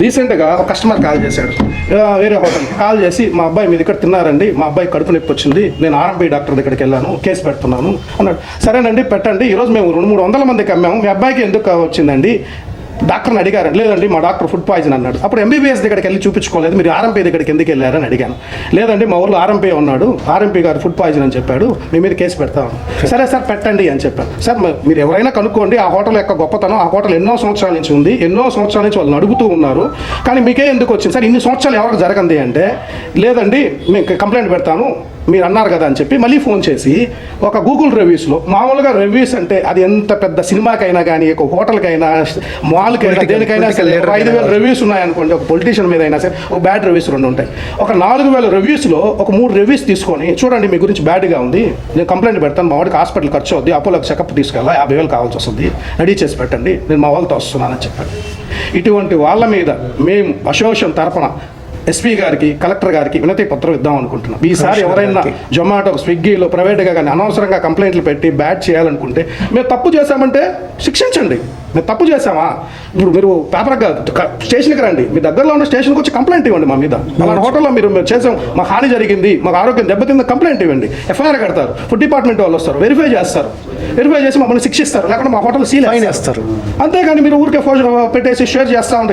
రీసెంట్గా ఒక customer call చేశాడు, వేరే హోటల్కి కాల్ చేసి మా అబ్బాయి మీ దగ్గర తిన్నారండి, మా అబ్బాయి కడుపు నొప్పి వచ్చింది, నేను ఆర్ఎంపీ డాక్టర్ దగ్గరికి వెళ్ళాను, కేసు పెడుతున్నాను అన్నాడు. సరేనండి పెట్టండి, ఈరోజు మేము 200-300 మందికి అమ్మాము, మీ అబ్బాయికి ఎందుకు వచ్చిందండి డాక్టర్ని అడిగారు. లేదండి మా డాక్టర్ ఫుడ్ పాయిజన్ అన్నాడు. అప్పుడు ఎంబీబీఎస్ దగ్గరికి వెళ్ళి చూపించుకోలేదు, మీరు ఆర్ఎంపీ దగ్గరికి ఎందుకు వెళ్ళారని అడిగాను. లేదండి మా ఊళ్ళో ఆర్ఎంపీ ఉన్నాడు, ఆర్ఎంపీ గారు ఫుడ్ పాయిజన్ అని చెప్పాడు, మీ మీద కేసు పెడతాను. సరే సార్ పెట్టండి అని చెప్పాను. సార్ మీరు ఎవరైనా కనుక్కోండి, ఆ హోటల్ యొక్క గొప్పతనం, ఆ హోటల్ ఎన్నో సంవత్సరాల నుంచి ఉంది, ఎన్నో సంవత్సరాల నుంచి వాళ్ళు అడుగుతూ ఉన్నారు, కానీ మీకే ఎందుకు వచ్చింది సార్, ఇన్ని సంవత్సరాలు ఎవరికి జరగంది అంటే, లేదండి మేము కంప్లైంట్ పెడతాను మీరు అన్నారు కదా అని చెప్పి మళ్ళీ ఫోన్ చేసి ఒక గూగుల్ రివ్యూస్లో, మామూలుగా రివ్యూస్ అంటే అది ఎంత పెద్ద సినిమాకైనా కానీ, ఒక హోటల్కైనా, మాల్కైనా, దేనికైనా సరే 5,000 రివ్యూస్ ఉన్నాయనుకోండి, ఒక పొలిటీషియన్ మీద అయినా సరే ఒక బ్యాడ్ రివ్యూస్ 2 ఉంటాయి. ఒక 4,000 రివ్యూస్లో ఒక 3 రివ్యూస్ తీసుకొని చూడండి మీ గురించి బ్యాడ్గా ఉంది, నేను కంప్లైంట్ పెడతాను, మా వాడికి హాస్పిటల్ ఖర్చు అవుద్ది, అపోలోకి చెకప్ తీసుకెళ్ళా 50,000 కావాల్సి వస్తుంది, రెడీ చేసి పెట్టండి, నేను మా వాళ్ళతో వస్తున్నానని చెప్పాను. ఇటువంటి వాళ్ళ మీద మేము అసోసియేషన్ తరపున ఎస్పీ గారికి, కలెక్టర్ గారికి వినతి పత్రం ఇద్దాం అనుకుంటున్నాం. ఈసారి ఎవరైనా జొమాటో, స్విగ్గీలో ప్రైవేట్గా కానీ అనవసరంగా కంప్లైంట్లు పెట్టి బ్యాడ్ చేయాలనుకుంటే, మేము తప్పు చేశామంటే శిక్షించండి. మేము తప్పు చేసామా, ఇప్పుడు మీరు పేపర్గా స్టేషన్కి రండి, మీ దగ్గరలో ఉన్న స్టేషన్కి వచ్చి కంప్లైంట్ ఇవ్వండి, మా మీద అలాంటి హోటల్లో మీరు చేసాం, మాకు హాని జరిగింది, మాకు ఆరోగ్యం దెబ్బతింది, కంప్లైంట్ ఇవ్వండి, ఎఫ్ఐఆర్ కడతారు, ఫుడ్ డిపార్ట్మెంట్ వాళ్ళు వస్తారు, వెరిఫై చేస్తారు, వెరిఫై చేసి మమ్మల్ని శిక్షిస్తారు, లేకపోతే మా హోటల్ సీల్ చేస్తారు. అంతేగాని మీరు ఊరికే పెట్టేసి షేర్ చేస్తూ ఉంటారు.